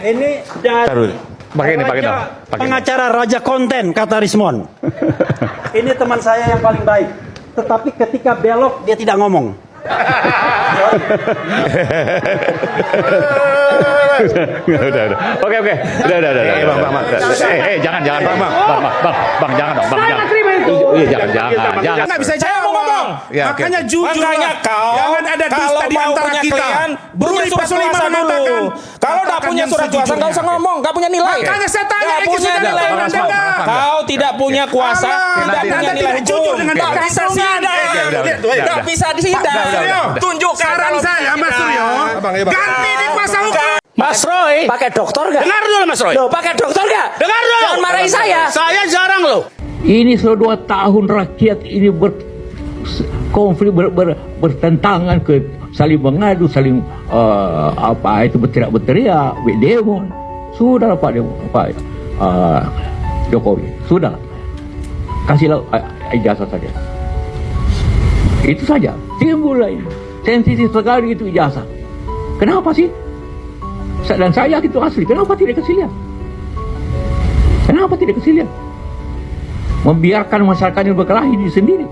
Ini dari pengacara Raja Konten, kata Rismon. Ini teman saya yang paling baik. Tetapi ketika belok dia tidak ngomong. Udah. Oke. Udah. Jangan, bang, jangan dong, bang. Jangan. Nggak bisa saya mau ngomong. Makanya jujur. Makanya kau jangan ada dusta di antara kita. Beri pasal 5 mengatakan. Kalau nggak punya surat kuasa nggak usah ngomong, nggak punya nilai. Makanya saya tanya lagi sudah nilai. Kau tidak punya kuasa, tidak punya nilai hukum. Nggak bisa sidang. Nggak bisa disidang. Tunjuk saran saya, Mas Suryo. Ganti di kuasa hukum. Mas Roy, pakai dokter gak? Dengar dulu Mas Roy. Loh, pakai dokter gak? Dengar dulu. Jangan marahi saya. Saya jarang loh. Ini sudah 2 tahun rakyat ini berkonflik, bertentangan, saling mengadu, saling berteriak, demo. Sudah Pak Jokowi, sudah kasihlah ijazah saja. Itu saja. Timbul lain. Sensitif sekali itu ijazah. Kenapa sih? Dan saya itu asli. Kenapa tidak kasih lihat? Kenapa tidak kasih lihat? Membiarkan masyarakat yang berkelahi sendiri,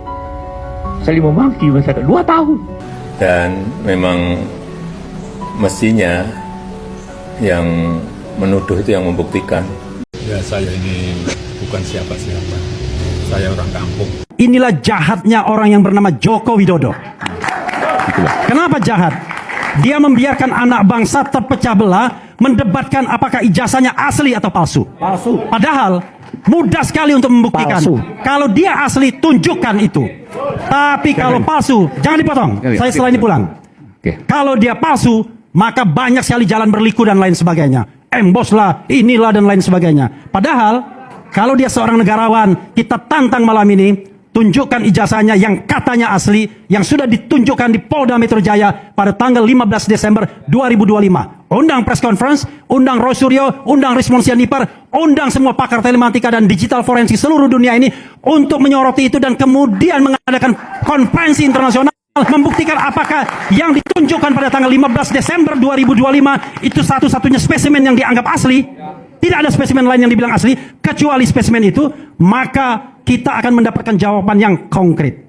saling memaki masyarakat 2 tahun. Dan memang mestinya yang menuduh itu yang membuktikan. Ya, saya ini bukan siapa-siapa. Saya orang kampung. Inilah jahatnya orang yang bernama Joko Widodo. Kenapa jahat? Dia membiarkan anak bangsa terpecah belah, mendebatkan apakah ijazahnya asli atau palsu. Padahal mudah sekali untuk membuktikan. Kalau dia asli, tunjukkan itu. Tapi kalau palsu, jangan dipotong. Saya setelah ini pulang. Kalau dia palsu, maka banyak sekali jalan berliku dan lain sebagainya. Embos lah, inilah dan lain sebagainya. Padahal kalau dia seorang negarawan, kita tantang malam ini, tunjukkan ijazahnya yang katanya asli, yang sudah ditunjukkan di Polda Metro Jaya pada tanggal 15 Desember 2025. Undang press conference, undang Roy Suryo, undang Rismon Sianipar, undang semua pakar telematika dan digital forensik seluruh dunia ini untuk menyoroti itu dan kemudian mengadakan konferensi internasional membuktikan apakah yang ditunjukkan pada tanggal 15 Desember 2025 itu satu-satunya spesimen yang dianggap asli. Tidak ada spesimen lain yang dibilang asli kecuali spesimen itu, maka kita akan mendapatkan jawaban yang konkret.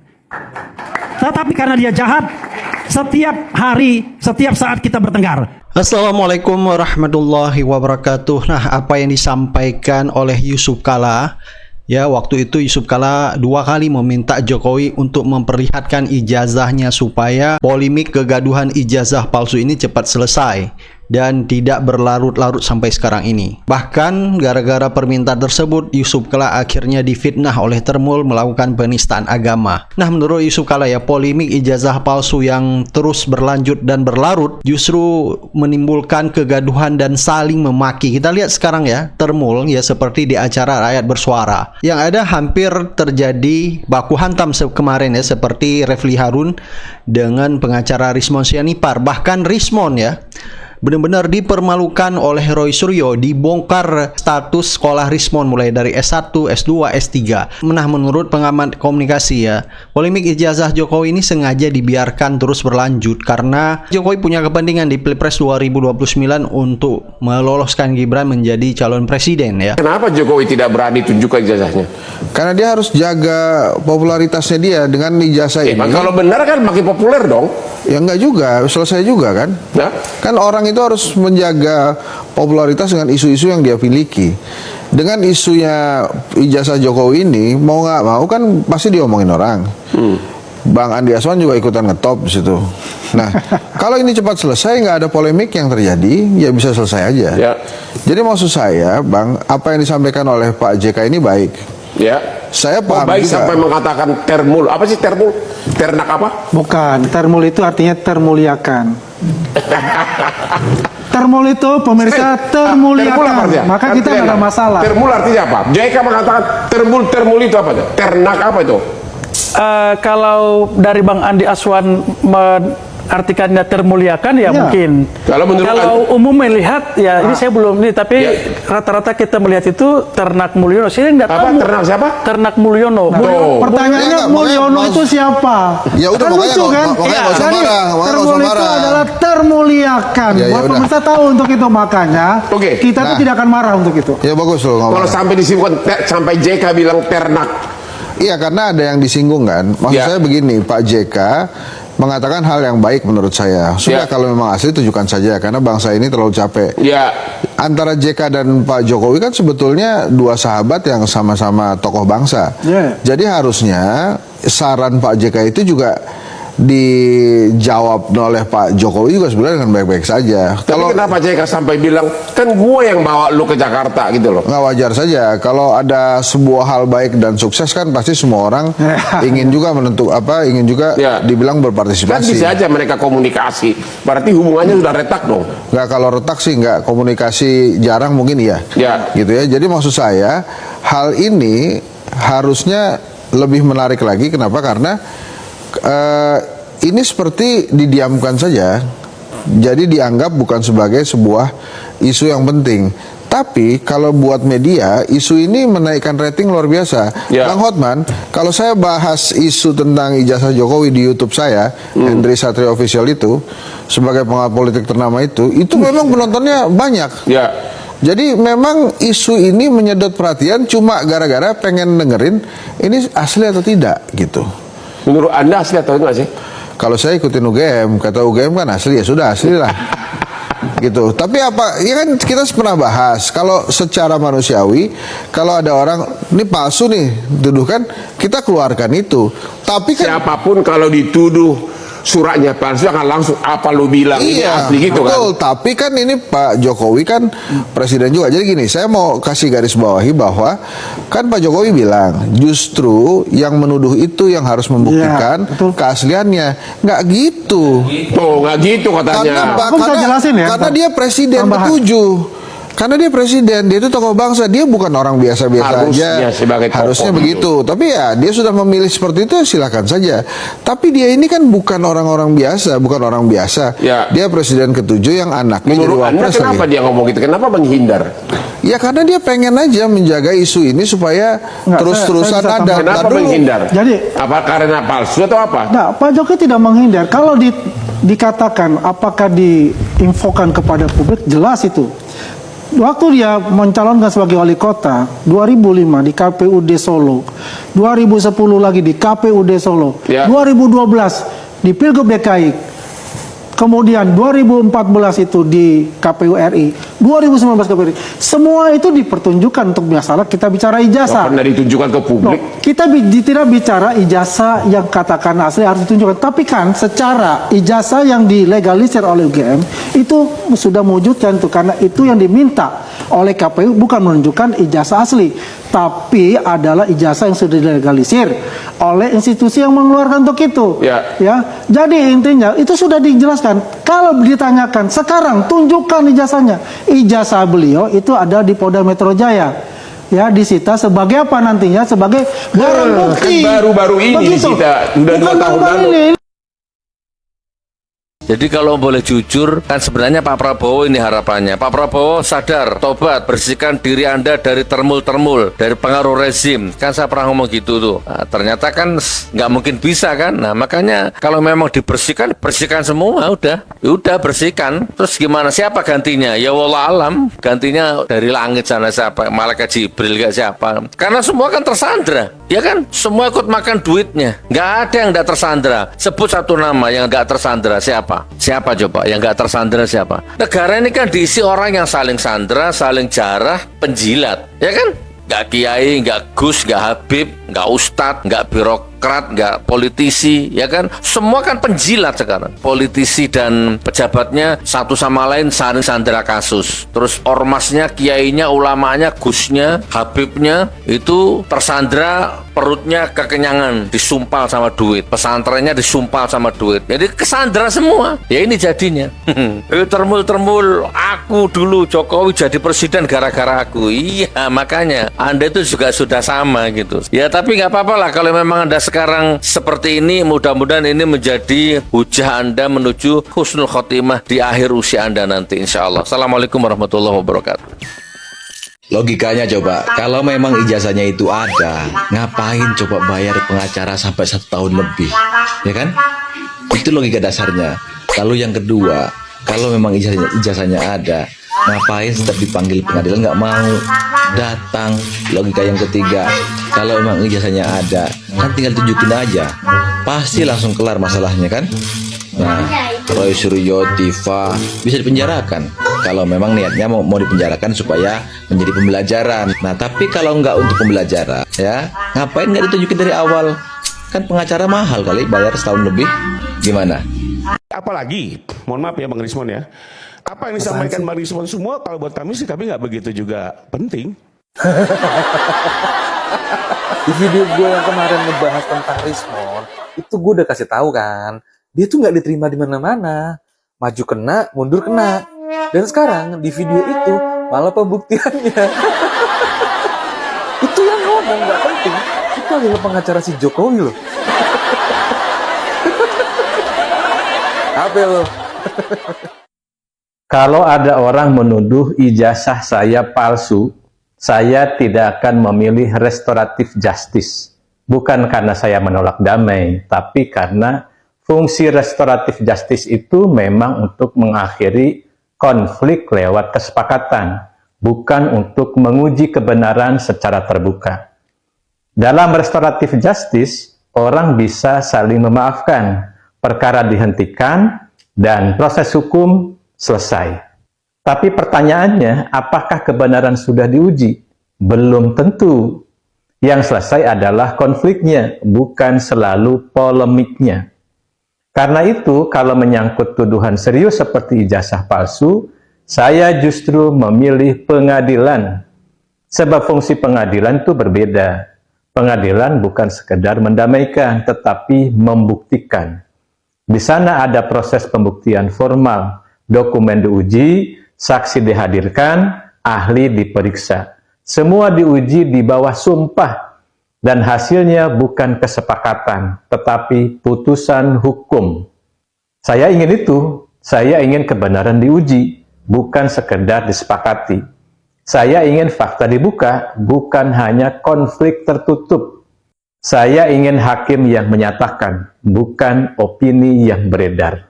Tetapi karena dia jahat, setiap hari, setiap saat kita bertengkar. Assalamualaikum warahmatullahi wabarakatuh. Nah, apa yang disampaikan oleh Yusuf Kalla, ya, waktu itu Yusuf Kalla 2 kali meminta Jokowi untuk memperlihatkan ijazahnya supaya polemik kegaduhan ijazah palsu ini cepat selesai dan tidak berlarut-larut sampai sekarang ini. Bahkan gara-gara permintaan tersebut, Yusuf Kalla akhirnya difitnah oleh Termul melakukan penistaan agama. Nah, menurut Yusuf Kalla, ya, polemik ijazah palsu yang terus berlanjut dan berlarut justru menimbulkan kegaduhan dan saling memaki. Kita lihat sekarang, ya, Termul, ya, seperti di acara Rakyat Bersuara, yang ada hampir terjadi baku hantam kemarin, ya, seperti Refli Harun dengan pengacara Rismon Sianipar. Bahkan Rismon, ya, benar-benar dipermalukan oleh Roy Suryo, dibongkar status sekolah Rismon mulai dari S1, S2, S3. Nah, menurut pengamat komunikasi, ya, polemik ijazah Jokowi ini sengaja dibiarkan terus berlanjut karena Jokowi punya kepentingan di Pilpres 2029 untuk meloloskan Gibran menjadi calon presiden, ya. Kenapa Jokowi tidak berani tunjukkan ijazahnya? Karena dia harus jaga popularitasnya dia dengan ijazah ini. Kalau benar kan makin populer dong. Ya enggak juga, selesai juga kan? Nah? Kan orang itu harus menjaga popularitas dengan isu-isu yang dia miliki. Dengan isunya ijazah Jokowi ini, mau nggak mau kan pasti diomongin orang. Bang Andi Aswan juga ikutan ngetop di situ. Nah, kalau ini cepat selesai, nggak ada polemik yang terjadi, ya bisa selesai aja. Ya. Jadi maksud saya, Bang, apa yang disampaikan oleh Pak JK ini baik. Ya. Saya paham baik juga. sampai mengatakan termul. Apa sih termul? Ternak apa? Bukan, termul itu artinya termuliakan. Termul itu pemirsa termuliakan. Maka kita nggak ada masalah. Termul artinya apa? JK mengatakan termul itu apa? Ternak apa itu? Kalau dari Bang Andi Aswan artikannya termuliakan ya mungkin. Kalau menurut umum melihat ya ini saya belum ini tapi rata-rata kita melihat itu Ternak Mulyono. Saya nggak tahu. Ternak siapa? Ternak Mulyono. Pertanyaannya Mulyono itu siapa? Ya udah makanya nggak usah marah. Termul itu adalah termuliakan. Buat pemirsa tahu untuk itu makanya kita tuh tidak akan marah untuk itu. Ya bagus loh. Kalau sampai disebutkan sampai JK bilang ternak. Iya karena ada yang disinggung kan. Maksud saya begini, Pak JK mengatakan hal yang baik menurut saya. Sudah kalau memang asli tunjukkan saja karena bangsa ini terlalu capek. Antara JK dan Pak Jokowi kan sebetulnya dua sahabat yang sama-sama tokoh bangsa. Jadi harusnya saran Pak JK itu juga dijawab oleh Pak Jokowi juga sebenarnya dengan baik-baik saja. Tapi kenapa JK sampai bilang kan gue yang bawa lu ke Jakarta gitu loh? Nggak wajar saja. Kalau ada sebuah hal baik dan sukses kan pasti semua orang ingin juga ingin juga dibilang berpartisipasi. Kan bisa aja mereka komunikasi. Berarti hubungannya sudah retak dong? Nggak, kalau retak sih nggak, komunikasi jarang mungkin iya. Gitu ya. Jadi maksud saya hal ini harusnya lebih menarik lagi. Kenapa? Karena ini seperti didiamkan saja, jadi dianggap bukan sebagai sebuah isu yang penting. Tapi kalau buat media, isu ini menaikkan rating luar biasa. Bang Hotman, kalau saya bahas isu tentang ijazah Jokowi di YouTube saya, Hendry Satrio Official itu, sebagai pengamat politik ternama itu memang penontonnya banyak. Jadi memang isu ini menyedot perhatian cuma gara-gara pengen dengerin ini asli atau tidak gitu. Menurut Anda asli atau enggak sih? Kalau saya ikutin UGM, kata UGM kan asli, ya sudah asli lah. Gitu. Tapi apa? Ya kan kita pernah bahas kalau secara manusiawi, kalau ada orang ini palsu nih, tuduhkan, kita keluarkan itu. Tapi kan siapapun kalau dituduh suratnya palsu akan langsung apa lu bilang ini asli gitu betul, kan. Tapi kan ini Pak Jokowi kan presiden juga. Jadi gini, saya mau kasih garis bawahi bahwa kan Pak Jokowi bilang justru yang menuduh itu yang harus membuktikan keasliannya. Nggak gitu. Nggak gitu katanya. Karena dia presiden ketujuh. Karena dia presiden, dia itu tokoh bangsa, dia bukan orang biasa-biasa aja. Harusnya begitu. Tapi ya dia sudah memilih seperti itu, silakan saja. Tapi dia ini kan bukan orang-orang biasa, Dia presiden ketujuh yang anaknya jadi wapres. Menurut Anda kenapa dia ngomong gitu? Kenapa menghindar? Ya karena dia pengen aja menjaga isu ini supaya terus-terusan ada. Kenapa menghindar? Jadi apa karena palsu atau apa? Nah, Pak Jokowi tidak menghindar. Kalau dikatakan apakah diinfokan kepada publik, jelas itu. Waktu dia mencalonkan sebagai wali kota 2005 di KPUD Solo, 2010 lagi di KPUD Solo, 2012 di Pilgub DKI, kemudian 2014 itu di KPU RI, 2019 KPU RI. Semua itu dipertunjukkan untuk masalah kita bicara ijazah. Pernah ditunjukkan ke publik. Kita tidak bicara ijazah yang katakan asli harus ditunjukkan. Tapi kan secara ijazah yang dilegalisir oleh UGM itu sudah mewujudkan tuh, karena itu yang diminta oleh KPU bukan menunjukkan ijazah asli, tapi adalah ijazah yang sudah dilegalisir oleh institusi yang mengeluarkan untuk itu. Ya, jadi intinya itu sudah dijelaskan. Kalau ditanyakan sekarang tunjukkan ijazahnya, ijazah beliau itu ada di Polda Metro Jaya. Ya, disita sebagai apa nantinya? Sebagai barang bukti. Kan baru-baru ini disita, udah 2 tahun lalu. Jadi kalau boleh jujur, kan sebenarnya Pak Prabowo ini harapannya. Pak Prabowo sadar, tobat, bersihkan diri Anda dari termul-termul, dari pengaruh rezim. Kan saya pernah ngomong gitu tuh. Nah, ternyata kan nggak mungkin bisa kan. Nah makanya kalau memang dibersihkan, bersihkan semua udah. Udah bersihkan. Terus gimana? Siapa gantinya? Ya wallah alam. Gantinya dari langit sana siapa? Malaikat Jibril gak siapa? Karena semua kan tersandra. Ya kan? Semua ikut makan duitnya. Nggak ada yang nggak tersandra. Sebut satu nama yang nggak tersandra. Siapa? Siapa coba yang nggak tersandra siapa? Negara ini kan diisi orang yang saling sandra, saling jarah, penjilat, ya kan? Nggak kiai, nggak gus, nggak habib, nggak ustadz, nggak birokrat, nggak politisi, ya kan? Semua kan penjilat sekarang. Politisi dan pejabatnya satu sama lain saling sandra kasus. Terus ormasnya, kiainya, ulamanya, gusnya, habibnya itu tersandra, perutnya kekenyangan, disumpal sama duit. Pesantrennya disumpal sama duit. Jadi kesandra semua. Ya ini jadinya. Termul-termul, aku dulu Jokowi jadi presiden gara-gara aku. Iya, makanya Anda itu juga sudah sama gitu. Ya tapi nggak apa-apa lah kalau memang Anda sekarang seperti ini, mudah-mudahan ini menjadi hujah Anda menuju husnul khotimah di akhir usia Anda nanti, insya Allah. Assalamualaikum warahmatullahi wabarakatuh. Logikanya coba, kalau memang ijazahnya itu ada, ngapain coba bayar pengacara sampai 1 tahun lebih, ya kan? Itu logika dasarnya. Lalu yang kedua, kalau memang ijazahnya ada, ngapain setiap dipanggil pengadilan nggak mau datang? Logika yang ketiga, kalau memang ijazahnya ada, kan tinggal tunjukin aja, pasti langsung kelar masalahnya kan? Nah, Roy Suryo, Tifa bisa dipenjarakan kalau memang niatnya mau dipenjarakan supaya menjadi pembelajaran. Nah, tapi kalau nggak untuk pembelajaran, ya ngapain nggak ditunjukin dari awal? Kan pengacara mahal kali, bayar setahun lebih. Gimana? Apalagi, mohon maaf ya Bang Rismon ya, apa yang disampaikan Bang Rismon semua kalau buat kami sih kami nggak begitu juga penting. Di video gue yang kemarin ngebahas tentang Rismon, itu gue udah kasih tahu kan, dia tuh nggak diterima di mana-mana, maju kena, mundur kena. Dan sekarang di video itu malah pembuktiannya. Itu yang ngomong nggak penting, itu adalah pengacara si Jokowi loh. Apa lo? Kalau ada orang menuduh ijazah saya palsu, saya tidak akan memilih restoratif justice. Bukan karena saya menolak damai, tapi karena fungsi restoratif justice itu memang untuk mengakhiri konflik lewat kesepakatan, bukan untuk menguji kebenaran secara terbuka. Dalam restoratif justice, orang bisa saling memaafkan, perkara dihentikan, dan proses hukum selesai. Tapi pertanyaannya, apakah kebenaran sudah diuji? Belum tentu. Yang selesai adalah konfliknya, bukan selalu polemiknya. Karena itu, kalau menyangkut tuduhan serius seperti ijazah palsu, saya justru memilih pengadilan. Sebab fungsi pengadilan itu berbeda. Pengadilan bukan sekedar mendamaikan, tetapi membuktikan. Di sana ada proses pembuktian formal, dokumen diuji, saksi dihadirkan, ahli diperiksa. Semua diuji di bawah sumpah, dan hasilnya bukan kesepakatan, tetapi putusan hukum. Saya ingin itu, saya ingin kebenaran diuji, bukan sekedar disepakati. Saya ingin fakta dibuka, bukan hanya konflik tertutup. Saya ingin hakim yang menyatakan, bukan opini yang beredar.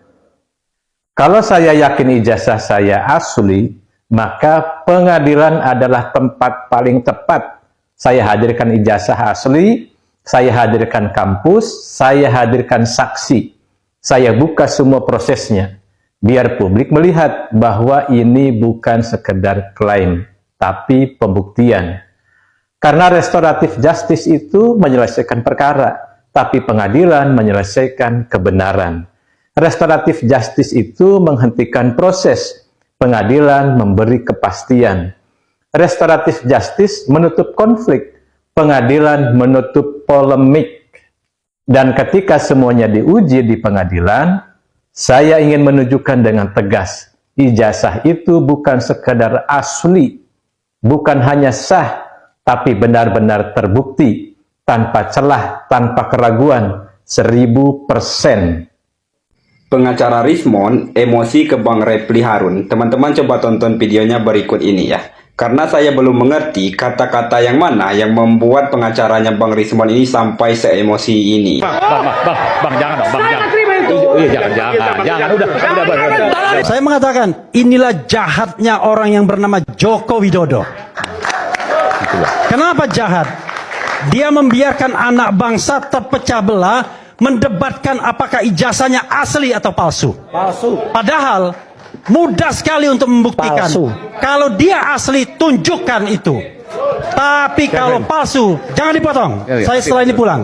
Kalau saya yakin ijazah saya asli, maka pengadilan adalah tempat paling tepat. Saya hadirkan ijazah asli, saya hadirkan kampus, saya hadirkan saksi. Saya buka semua prosesnya, biar publik melihat bahwa ini bukan sekedar klaim, tapi pembuktian. Karena restoratif justice itu menyelesaikan perkara, tapi pengadilan menyelesaikan kebenaran. Restoratif justice itu menghentikan proses, pengadilan memberi kepastian. Restoratif justice menutup konflik, pengadilan menutup polemik. Dan ketika semuanya diuji di pengadilan, saya ingin menunjukkan dengan tegas, ijazah itu bukan sekadar asli, bukan hanya sah, tapi benar-benar terbukti, tanpa celah, tanpa keraguan, 1000%. Pengacara Rismon emosi ke Bang Repli Harun. Teman-teman coba tonton videonya berikut ini ya. Karena saya belum mengerti kata-kata yang mana yang membuat pengacaranya Bang Rismon ini sampai seemosi ini. Bang, jangan dong, Bang, jangan. Jangan, udah. Saya mengatakan, inilah jahatnya orang yang bernama Joko Widodo. Kenapa jahat? Dia membiarkan anak bangsa terpecah belah, mendebatkan apakah ijazahnya asli atau palsu. Padahal mudah sekali untuk membuktikan. Kalau dia asli, tunjukkan itu. Tapi kalau palsu, jangan dipotong. Saya setelah ini pulang.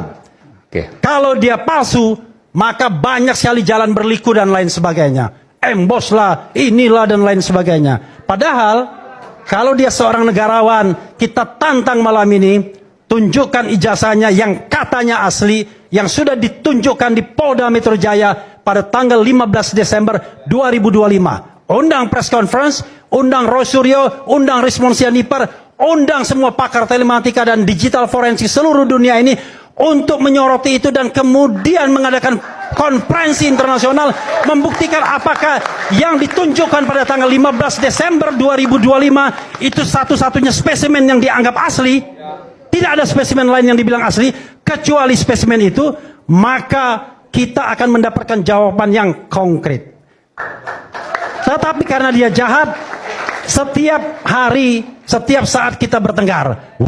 Kalau dia palsu, maka banyak sekali jalan berliku dan lain sebagainya. Embos lah, inilah dan lain sebagainya. Padahal kalau dia seorang negarawan, kita tantang malam ini, tunjukkan ijazahnya yang katanya asli, yang sudah ditunjukkan di Polda Metro Jaya pada tanggal 15 Desember 2025. Undang press conference, undang Roy Suryo, undang Rismon Sianipar, undang semua pakar telematika dan digital forensik seluruh dunia ini, untuk menyoroti itu dan kemudian mengadakan konferensi internasional membuktikan apakah yang ditunjukkan pada tanggal 15 Desember 2025 itu satu-satunya spesimen yang dianggap asli. Tidak ada spesimen lain yang dibilang asli kecuali spesimen itu, maka kita akan mendapatkan jawaban yang konkret. Tetapi karena dia jahat, setiap hari, setiap saat kita bertengkar.